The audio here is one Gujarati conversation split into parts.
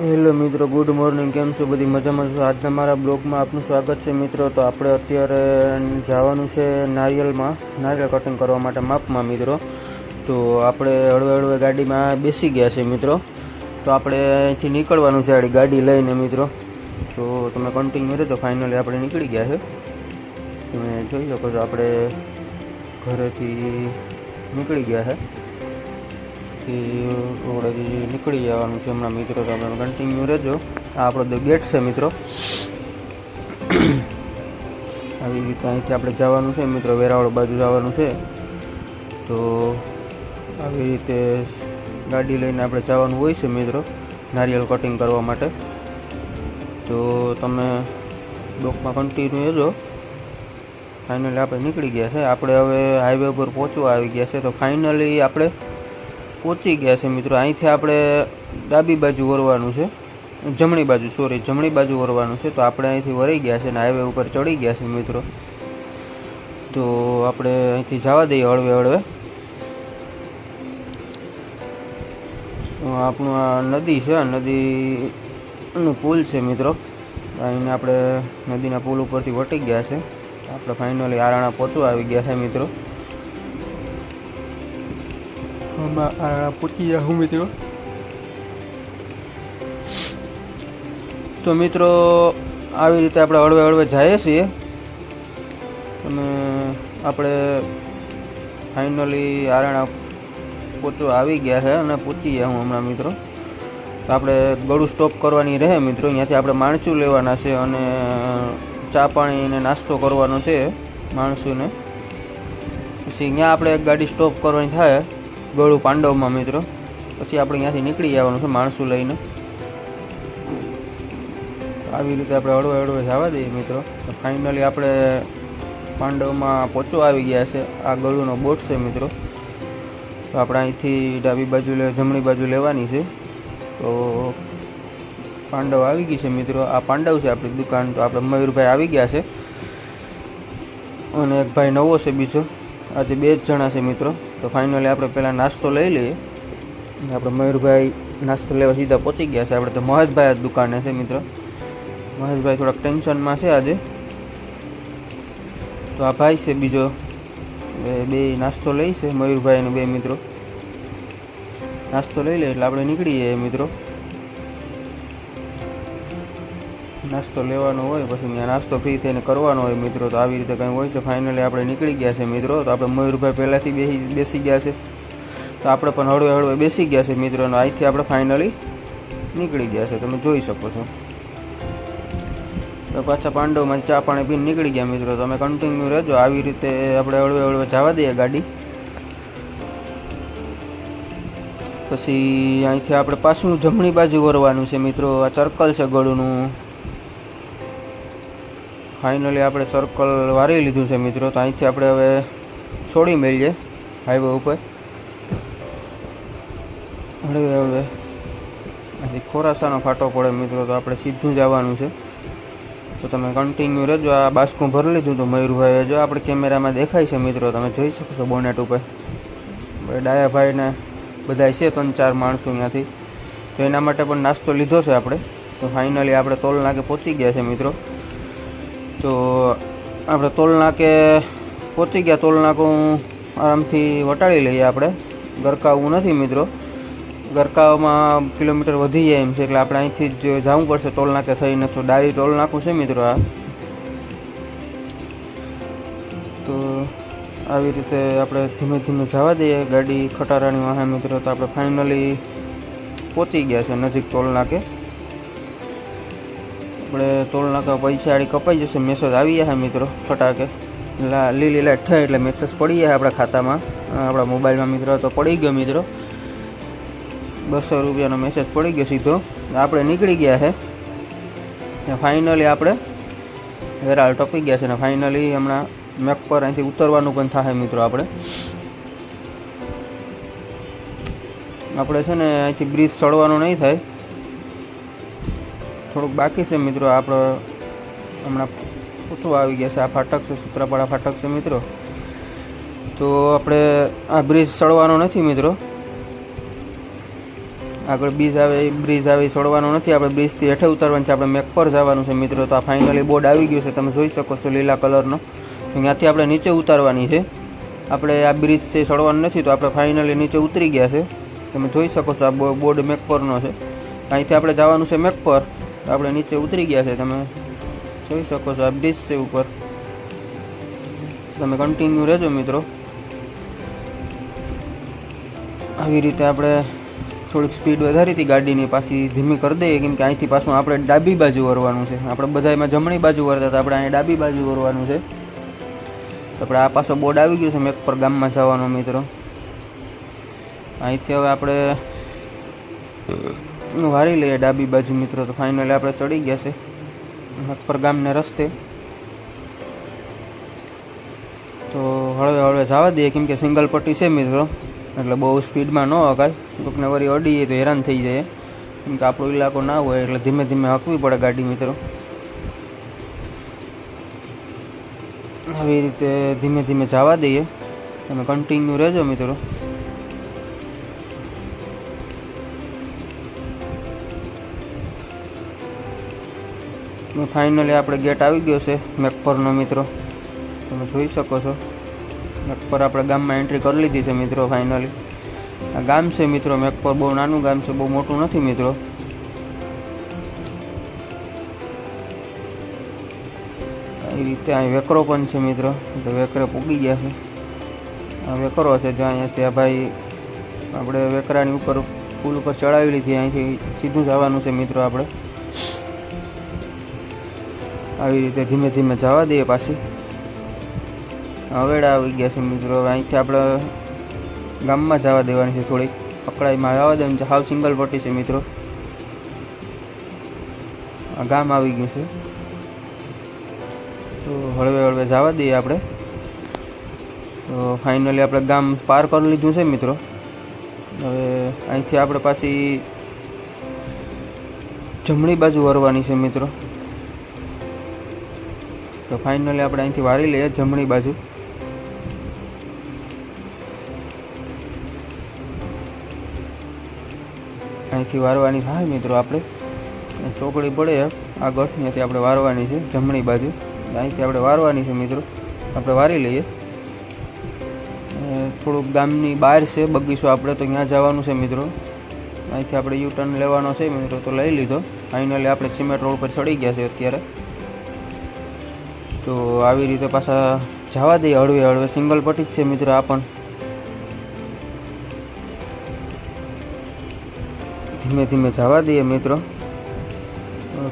હેલો મિત્રો, ગુડ મોર્નિંગ. કેમ છો? બધી મજામાં છો? આજના મારા બ્લોગમાં આપનું સ્વાગત છે મિત્રો. તો આપણે અત્યારે જવાનું છે નારિયેળ કટિંગ કરવા માટે માપમાં મિત્રો. તો આપણે હળવે ગાડીમાં બેસી ગયા છે મિત્રો. તો આપણે અહીંથી નીકળવાનું છે ગાડી લઈને મિત્રો. તો તમે કન્ટિન્યુ રહેજો. ફાઇનલી આપણે નીકળી ગયા છે. તમે જોઈ શકો છો આપણે ઘરેથી નીકળી ગયા છે. ઓળેથી નીકળી જવાનું છે હમણાં મિત્રો. તો આપણે કન્ટિન્યુ રહેજો. આ આપણો ગેટ છે મિત્રો. આવી રીતે અહીંથી આપણે જવાનું છે મિત્રો. વેરાવળ બાજુ જવાનું છે. તો આવી રીતે ગાડી લઈને આપણે જવાનું હોય છે મિત્રો, નારિયેળ કટિંગ કરવા માટે. તો તમે બ્લોકમાં કન્ટિન્યુ રહેજો. ફાઇનલી આપણે નીકળી ગયા છે. આપણે હવે હાઈવે ઉપર પહોંચવા આવી ગયા છે. તો ફાઇનલી આપણે પહોંચી ગયા છે મિત્રો. અહીંથી આપણે ડાબી બાજુ વળવાનું છે, જમણી બાજુ વળવાનું છે. તો આપણે અહીંથી વળી ગયા છે અને હાઈવે ઉપર ચડી ગયા છે મિત્રો. તો આપણે અહીંથી જવા દઈએ હળવે. આપણું આ નદી છે, આ નદીનું પુલ છે મિત્રો. અહીંને આપણે નદીના પુલ ઉપરથી વટી ગયા છે. આપણે ફાઇનલી આરાણા પહોંચવા આવી ગયા છે મિત્રો. પૂછી જાઉં મિત્રો. તો મિત્રો આવી રીતે આપણે હળવે જઈએ છીએ. અને આપણે ફાઇનલી આરાણા પહોંચવા આવી ગયા છે અને પહોંચી ગયા હું હમણાં મિત્રો. તો આપણે ગળું સ્ટોપ કરવાની રહે મિત્રો. અહીંયાથી આપણે માણસું લેવાના છે અને ચા પાણી અને નાસ્તો કરવાનો છે માણસોને. પછી અહીંયા આપણે એક ગાડી સ્ટોપ કરવાની થાય ગળું પાંડવમાં મિત્રો. પછી આપણે અહીંયાથી નીકળી જવાનું છે માણસું લઈને. આવી રીતે આપણે હળવે જવા દઈએ મિત્રો. તો ફાઇનલી આપણે પાંડવમાં પહોંચવા આવી ગયા છે. આ ગળુનો બોટ છે મિત્રો. તો આપણે અહીંથી ડાબી બાજુ જમણી બાજુ લેવાની છે. તો પાંડવ આવી ગઈ છે મિત્રો. આ પાંડવ છે આપણી દુકાન. તો આપણે મયુરભાઈ આવી ગયા છે અને એક ભાઈ નવો છે બીજો. આજે 2 જ જણા છે મિત્રો. તો ફાઇનલી આપણે પહેલાં નાસ્તો લઈ લઈએ. આપણે મયુરભાઈ નાસ્તો લેવા સીધા પહોંચી ગયા છે. આપણે તો મહેશભાઈ જ દુકાને છે મિત્રો. મહેશભાઈ થોડાક ટેન્શનમાં છે આજે. તો આ ભાઈ છે બીજો, બે નાસ્તો લઈ છે મયુરભાઈ અને 2 મિત્રો. નાસ્તો લઈ લે એટલે આપણે નીકળી જઈએ મિત્રો. નાસ્તો લેવાનો હોય પછી ત્યાં નાસ્તો ફ્રી થઈને કરવાનો હોય મિત્રો. તો આવી રીતે કંઈ હોય છે. ફાઇનલી આપણે નીકળી ગયા છે મિત્રો. તો આપણે મયુરભાઈ પહેલાંથી બેસી ગયા છે. તો આપણે પણ હળવે બેસી ગયા છે મિત્રો. અને અહીંથી આપણે ફાઇનલી નીકળી ગયા છે, તમે જોઈ શકો છો. તો પાછા પાંડવમાં ચા પાણી પીને નીકળી ગયા મિત્રો. તમે કન્ટિન્યુ રહેજો. આવી રીતે આપણે હળવે જવા દઈએ ગાડી. પછી અહીંથી આપણે પાછું જમણી બાજુ વળવાનું છે મિત્રો. આ સર્કલ છે ગળુનું. ફાઇનલી આપણે સર્કલ વારી લીધું છે મિત્રો. તો અહીંથી આપણે હવે છોડી મેળીએ હાઈવે ઉપર હળવે. અહીંથી ખોરાસાનો ફાટો પડે મિત્રો. તો આપણે સીધું જવાનું છે. તો તમે કન્ટિન્યુ રહેજો. આ બાસ્કું ભરી લીધું તો મયુરભાઈએ. જો આપણે કેમેરામાં દેખાય છે મિત્રો, તમે જોઈ શકો છો બોનેટ ઉપર. ડાયાભાઈને બધા છે 3-4 માણસો અહીંયાથી. તો એના માટે પણ નાસ્તો લીધો છે આપણે. તો ફાઇનલી આપણે ટોલ નાકે પહોંચી ગયા છે મિત્રો. તો આપણે ટોલ નાકે પહોંચી ગયા. ટોલ નાકું આરામથી વટાડી લઈએ આપણે. ગરકાવવું નથી મિત્રો. ગરકાવમાં કિલોમીટર વધી જાય એમ છે. એટલે આપણે અહીંથી જ જવું પડશે ટોલ નાકે થઈને. તો ડાયરી ટોલ નાકું છે મિત્રો આ. તો આવી રીતે આપણે ધીમે જવા દઈએ ગાડી ખટારાની વાહે મિત્રો. તો આપણે ફાઇનલી પહોંચી ગયા છે નજીક ટોલ નાકે. આપણે ટોલ નાકા પૈસા આડી કપાઈ જશે. મેસેજ આવી જશે મિત્રો ફટાકે. લીલી લાઈટ થાય એટલે મેસેજ પડી જાય આપણા ખાતામાં, આપણા મોબાઈલમાં મિત્રો. તો પડી ગયો મિત્રો, 200 રૂપિયાનો મેસેજ પડી ગયો સીધો. આપણે નીકળી ગયા છે. ફાઇનલી આપણે વેરાળ ટપી ગયા છે. ને ફાઇનલી હમણાં મેપ પર અહીંથી ઉતરવાનું પણ થાય મિત્રો. આપણે છે ને અહીંથી બ્રિજ ચડવાનું નહીં થાય, થોડુંક બાકી છે મિત્રો. આપણે હમણાં ઉતરવા આવી ગયા છે. આ ફાટક છે, સૂત્રાપાડા ફાટક છે મિત્રો. તો આપણે આ બ્રિજ ચડવાનો નથી મિત્રો. આગળ બ્રિજ આવે એ છોડવાનું નથી, આપણે બ્રિજથી હેઠે ઉતરવાનું છે, આપણે મેક પર જવાનું છે મિત્રો. તો આ ફાઇનલી બોર્ડ આવી ગયું છે, તમે જોઈ શકો છો લીલા કલરનો. ત્યાંથી આપણે નીચે ઉતારવાની છે, આપણે આ બ્રિજ છે ચડવાનું નથી. તો આપણે ફાઇનલી નીચે ઉતરી ગયા છે, તમે જોઈ શકો છો. આ બોર્ડ મેક પરનો છે, અહીંથી આપણે જવાનું છે મેક પર. તો આપણે નીચે ઉતરી ગયા છે, તમે જોઈ શકો છો. આ બ્રિજ છે ઉપર, તમે કન્ટિન્યુ રહેજો મિત્રો. આવી રીતે આપણે થોડીક સ્પીડ વધારી હતી ગાડીની, પાછી ધીમી કરી દઈએ, કેમ કે અહીંથી પાછું આપણે ડાબી બાજુ વળવાનું છે. આપણે બધા એમાં જમણી બાજુ વળતા હતા, આપણે અહીં ડાબી બાજુ વળવાનું છે. તો આપણે આ પાછો બોર્ડ આવી ગયું છે મેક પર ગામમાં જવાનો મિત્રો. અહીંથી હવે આપણે વારી લઈએ ડાબી બાજુ મિત્રો. તો ફાઇનલી આપણે ચડી ગયા છે મેક પર ગામને રસ્તે. તો હળવે હળવે જવા દઈએ, કેમ કે સિંગલ પટ્ટી છે મિત્રો, એટલે બહુ સ્પીડમાં ન હકાય. કોઈકને વળી અડીએ તો હેરાન થઈ જાય, કેમ કે આપણો ઇલાકો ના હોય, એટલે ધીમે ધીમે હકવી પડે ગાડી મિત્રો. આવી રીતે ધીમે ધીમે જવા દઈએ, તમે કન્ટિન્યુ રહેજો મિત્રો. ફાઇનલી આપણે ગેટ આવી ગયો છે મેક પરનો મિત્રો, તમે જોઈ શકો છો. મેક પર આપણે ગામમાં એન્ટ્રી કરી લીધી છે મિત્રો. ફાઇનલી આ ગામ છે મિત્રો મેક પર, બહુ નાનું ગામ છે, બહુ મોટું નથી મિત્રો. એ રીતે અહીં વેકરો પણ છે મિત્રો, તો વેકરે પૂગી ગયા છે. આ વેકરો છે, જો અહીંયા છે ભાઈ, આપણે વેકરાની ઉપર પુલ ઉપર ચડાવી લીધી. અહીંથી સીધું જવાનું છે મિત્રો આપણે. આવી રીતે ધીમે ધીમે જવા દઈએ. પાછી હવેડા આવી ગયા છે મિત્રો. હવે અહીંથી આપણે ગામમાં જવા દેવાની છે, થોડીક પકડાઈમાં જવા દેવાની છે. હાવ સિંગલ પટ્ટી છે મિત્રો. આ ગામ આવી ગયું છે, તો હળવે હળવે જવા દઈએ આપણે. તો ફાઇનલી આપણે ગામ પાર કરી લીધું છે મિત્રો. હવે અહીંથી આપણે પાછી જમણી બાજુ વળવાની છે મિત્રો. તો ફાઇનલી આપણે અહીંથી વારી લઈએ જમણી બાજુ. અહીંથી વારવાની થાય મિત્રો. આપણે ચોકડી પડે આગળ, ત્યાંથી આપણે વારવાની છે જમણી બાજુ. અહીંથી આપણે વારવાની છે મિત્રો. આપણે વારી લઈએ. થોડુંક ગામની બહાર છે બગીચો, આપણે તો ત્યાં જવાનું છે મિત્રો. અહીંથી આપણે યુ ટર્ન લેવાનો છે મિત્રો, તો લઈ લીધો. ફાઇનલી આપણે સિમેન્ટ રોડ પર ચડી ગયા છે અત્યારે. તો આવી રીતે પાછા જવા દઈએ હળવે હળવે. સિંગલ પટ્ટી જ છે મિત્રો આ પણ. ધીમે ધીમે જવા દઈએ મિત્રો,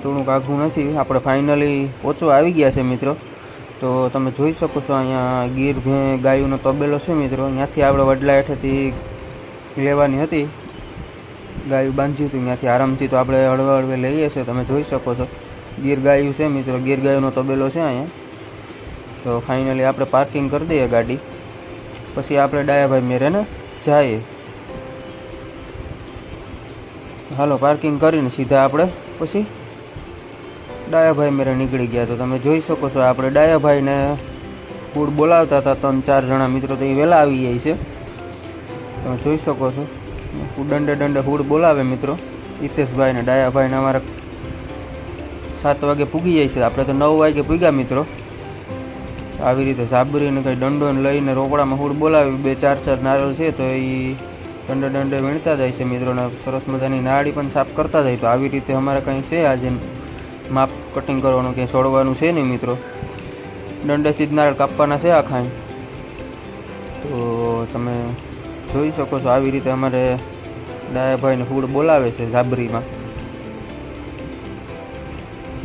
થોડુંક આઘું નથી. આપણે ફાઇનલી ઓછો આવી ગયા છે મિત્રો. તો તમે જોઈ શકો છો અહીંયા ગીર ગાયોનો તબેલો છે મિત્રો. ત્યાંથી આપણે વડલા હેઠેથી લેવાની હતી, ગાયું બાંધ્યું હતું ત્યાંથી આરામથી. તો આપણે હળવે હળવે લઈએ છીએ, તમે જોઈ શકો છો. ગીર ગાયું છે મિત્રો, ગીર ગાયોનો તબેલો છે અહીંયા. તો ફાઇનલી આપણે પાર્કિંગ કરી દઈએ ગાડી, પછી આપણે ડાયાભાઈ મેરેને જઈએ. હાલો પાર્કિંગ કરીને સીધા આપણે પછી ડાયાભાઈ મેરે નીકળી ગયા. તો તમે જોઈ શકો છો આપણે ડાયાભાઈને ફૂડ બોલાવતા હતા 3-4 જણા મિત્રો, તો એ વહેલા આવી જાય છે. તમે જોઈ શકો છો દંડે દંડે ફૂડ બોલાવે મિત્રો. હિતેશભાઈને ડાયાભાઈને અમારે 7 વાગે પૂગી જાય છે, આપણે તો 9 વાગે પૂગ્યા મિત્રો. આવી રીતે સાબરીને કંઈ દંડો લઈને રોકડામાં ફૂડ બોલાવી. 2-4 નારિયેળ છે, તો એ દંડે દંડે વીણતા જાય છે મિત્રોને. સરસ મજાની નાળી પણ સાફ કરતા જાય. તો આવી રીતે અમારે કંઈ છે આજે માપ કટિંગ કરવાનું, કંઈ છોડવાનું છે નહીં મિત્રો. દંડેથી જ નારિયેળ કાપવાના છે આખા. તો તમે જોઈ શકો છો આવી રીતે અમારે ડાયાભાઈને ફૂડ બોલાવે છે જાબરીમાં.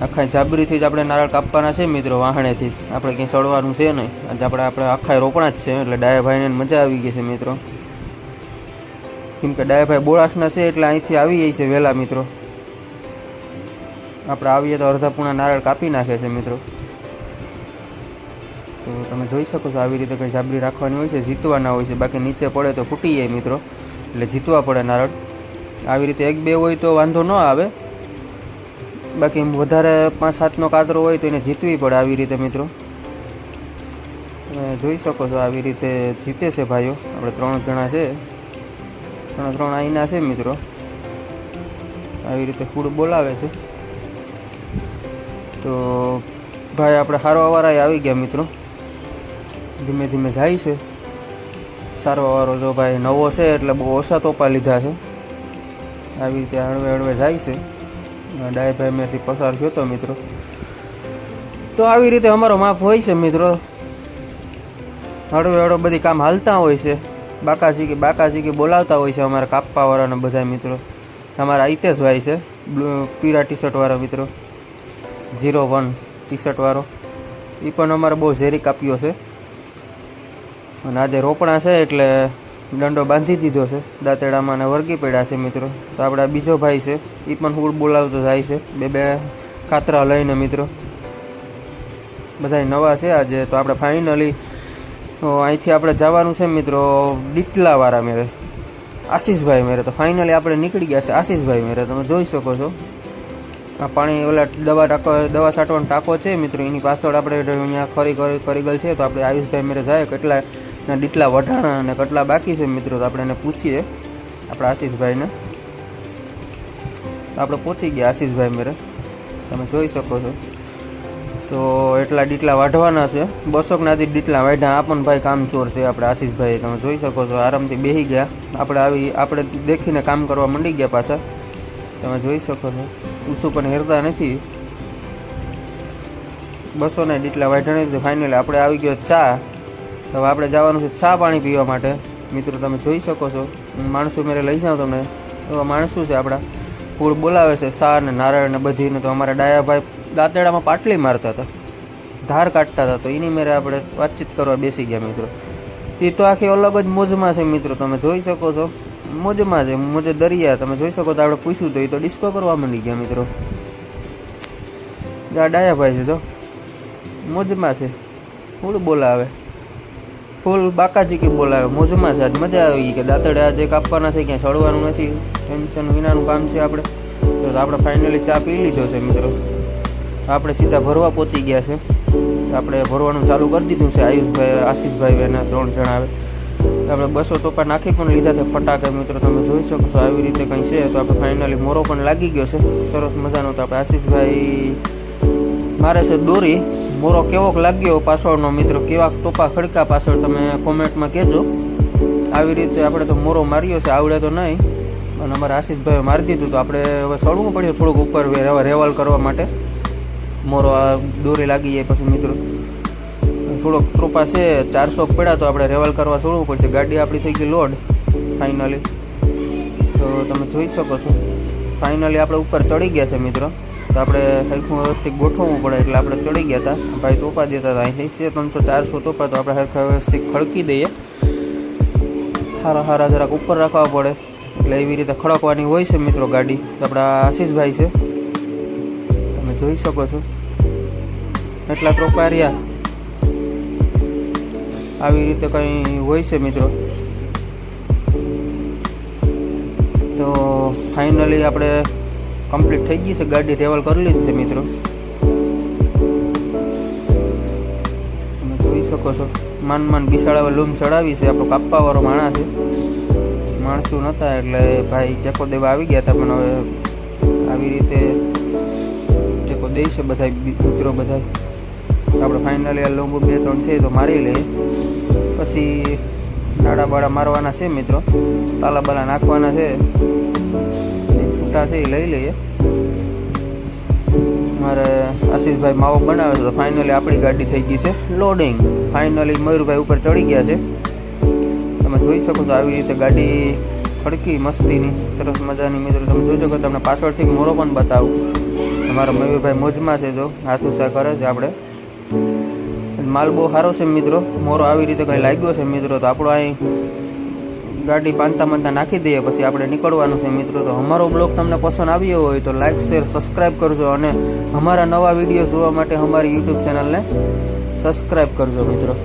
આખા જાબરીથી જ આપણે નારિયેળ કાપવાના છે મિત્રો, વાહણેથી જ. આપણે ક્યાંય સડવાનું છે નહીં. આજે આપણે આખા રોપણા જ છે, એટલે ડાયાભાઈને મજા આવી ગઈ છે મિત્રો. કેમ કે ડાયાભાઈ બોળાસના છે, એટલે અહીંથી આવી જાય છે વહેલા મિત્રો. આપણે આવીએ તો અડધા પૂણા નારિયેળ કાપી નાખે છે મિત્રો. તો તમે જોઈ શકો છો આવી રીતે કંઈ જાબરી રાખવાની હોય છે, જીતવાના હોય છે. બાકી નીચે પડે તો ફૂટી જાય મિત્રો, એટલે જીતવા પડે નારિયેળ. આવી રીતે 1-2 હોય તો વાંધો ન આવે, બાકી વધારે 5-7નો કાતરો હોય તો એને જીતવી પડે આવી રીતે મિત્રો. તમે જોઈ શકો છો આવી રીતે જીતે છે ભાઈઓ. આપણે 3 જણા છે, 3 આઈના છે મિત્રો. આવી રીતે ફૂડ બોલાવે છે. તો ભાઈ આપણે સારવાવાળા આવી ગયા મિત્રો, ધીમે ધીમે જાય છે. સારવાવાળો જો ભાઈ નવો છે એટલે બહુ ઓછા તોપા લીધા છે. આવી રીતે હળવે હળવે જાય છે. ડાયભાઈ મેંથી પસાર થયો હતો મિત્રો. તો આવી રીતે અમારો માપ હોય છે મિત્રો, હળવે હળવે બધી કામ હાલતા હોય છે. બાકાજી બોલાવતા હોય છે અમારા કાપવાવાળાને બધા મિત્રો. અમારા હિતેશભાઈ છે પીળા ટી શર્ટવાળા મિત્રો, 01 ટી શર્ટવાળો, એ પણ અમારે બહુ ઝેરી કાપ્યો છે. અને આજે રોપણા છે એટલે દંડો બાંધી દીધો છે દાંતેડામાં ને વર્ગી પડ્યા છે મિત્રો. તો આપણે બીજો ભાઈ છે એ પણ ફૂડ બોલાવતો જાય છે, બે કાતરા લઈને મિત્રો. બધા નવા છે આજે. તો આપણે ફાઇનલી અહીંથી આપણે જવાનું છે મિત્રો ડીટલાવાળા મેરે, આશીષભાઈ મેરે. તો ફાઇનલી આપણે નીકળી ગયા છે આશીષભાઈ મેરે. તમે જોઈ શકો છો આ પાણી ઓલા દવા છાંટવાનો ટાંકો છે મિત્રો, એની પાછળ આપણે અહીંયા ખરીગલ છે. તો આપણે આયુષભાઈ મેરે જાય કેટલા ડીટલા વઢાણા અને કેટલા બાકી છે મિત્રો. તો આપણે એને પૂછીએ આપણે આશીષભાઈને. આપણે પહોંચી ગયા આશીષભાઈ મેરે, તમે જોઈ શકો છો. તો એટલા ડીટલા વાઢવાના છે, 200 ના ડીટલા વાઢ્યા. આ પણ ભાઈ કામચોર છે આપણે આશીષભાઈ, તમે જોઈ શકો છો. આરામથી બેસી ગયા. આપણે દેખીને કામ કરવા માંડી ગયા પાછા, તમે જોઈ શકો છો. ઊંચું પણ હેરતા નથી. 200 ના ડીટલા વાઢ્યા નથી. ફાઇનલી આપણે આવી ગયો ચા. હવે આપણે જવાનું છે ચા પાણી પીવા માટે મિત્રો. તમે જોઈ શકો છો. માણસો મેરે લઈ જાઉં તમને. એવા માણસો છે આપણા, ફૂડ બોલાવે છે ચા ને નારાયણ ને બધીને. તો અમારા ડાયાભાઈ દાંતેડામાં પાટલી મારતા હતા, ધાર કાઢતા હતા. તો એની મેરે આપણે વાતચીત કરવા બેસી ગયા મિત્રો. એ તો આખી અલગ જ મોજમાં છે મિત્રો, તમે જોઈ શકો છો. મોજમાં છે, મોજે દરિયા. તમે જોઈ શકો તો આપણે પૂછ્યું તો એ તો ડિસ્કો કરવા માંડી ગયા મિત્રો. આ ડાયાભાઈ છે જો મોજમાં છે, ફૂલ બોલાવે, ફૂલ બાકાજી બોલાવે, મોજમાં છે. આજ મજા આવી કે દાંતડે આજે કાપવાના છે, ક્યાંય સડવાનું નથી, ટેન્શન વિનાનું કામ છે આપણે. તો આપણે ફાઇનલી ચા પી લીધો છે મિત્રો. આપણે સીધા ભરવા પહોંચી ગયા છે. આપણે ભરવાનું ચાલુ કરી દીધું છે. આયુષભાઈ આશીષભાઈ એના 3 જણા આવે. આપણે 200 ટોપા નાખી પણ લીધા છે ફટાકે મિત્રો, તમે જોઈ શકો છો. આવી રીતે કંઈ છે. તો આપણે ફાઇનલી મોરો પણ લાગી ગયો છે સરસ મજાનો. તો આપણે આશીષભાઈ મારે છે દોરી. મોરો કેવોક લાગ્યો પાછળનો મિત્રો, કેવા ટોપા ખડકા પાછળ તમે કોમેન્ટમાં કહેજો. આવી રીતે આપણે તો મોરો માર્યો છે, આવડે તો નહીં, અને અમારા આશીષભાઈએ મારી દીધું. તો આપણે હવે સળવું પડ્યું થોડુંક ઉપર રેવલ કરવા માટે. મોરો આ દોરી લાગી જાય પછી મિત્રો થોડોક ટોપા છે 400 પડ્યા. તો આપણે રેવલ કરવા છોડવું પડશે. ગાડી આપણી થઈ ગઈ લોડ ફાઇનલી. તો તમે જોઈ શકો છો. ફાઇનલી આપણે ઉપર ચડી ગયા છે મિત્રો. તો આપણે સરખું વ્યવસ્થિત ગોઠવવું પડે એટલે આપણે ચડી ગયા હતા. ભાઈ ટોપા દેતા હતા અહીંથી છે 300-400 ટોપા. તો આપણે સરખા વ્યવસ્થિત ખડકી દઈએ. હારા જરાક ઉપર રાખવા પડે એટલે એવી રીતે ખડકવાની હોય છે મિત્રો ગાડી. તો આપણા આશીષભાઈ છે, તમે જોઈ શકો છો. એટલા ટોપા રહ્યા. આવી રીતે કંઈ હોય છે મિત્રો. તો ફાઇનલી આપણે કમ્પ્લીટ થઈ ગઈ છે ગાડી, ટ્રેવલ કરી લીધી છે મિત્રો. તમે જોઈ શકો છો. માન બિસાડા લૂમ ચડાવી છે. આપણો કાપવાવાળો માણસ છે, માણસો નહોતા એટલે ભાઈ ટેકો દેવા આવી ગયા હતા. પણ હવે આવી રીતે ટેકો દે છે બધા મિત્રો બધા. આપણે ફાઇનલી આ લૂમ 2-3 છે તો મારી લઈએ. પછી નાડા બાડા મારવાના છે મિત્રો, તાલા બાલા નાખવાના છે, છૂટા છે એ લઈ લઈએ. મારે આશીષભાઈ માવો બનાવે છે. તો ફાઇનલી આપણી ગાડી થઈ ગઈ છે લોડિંગ. ફાઇનલી મયુરભાઈ ઉપર ચડી ગયા છે, તમે જોઈ શકો છો. આવી રીતે ગાડી ખડકી મસ્તીની સરસ મજાની મિત્રો. તમે જોઈ શકો. તમને પાછળથી મોરો પણ બતાવું. અમારા મયુરભાઈ મોજમાં છે, જો હાથ ઉષા કરે છે. આપણે માલ બહુ સારો છે મિત્રો. મોરો આવી રીતે કંઈ લાગ્યો છે મિત્રો. તો આપણો અહીં ગાડી બાંધતા નાખી દઈએ પછી આપણે નીકળવાનું છે મિત્રો. તો અમારો બ્લોગ તમને પસંદ આવ્યો હોય તો લાઇક શેર સબસ્ક્રાઈબ કરજો, અને અમારા નવા વિડીયો જોવા માટે અમારી યુટ્યુબ ચેનલને સબસ્ક્રાઈબ કરજો મિત્રો.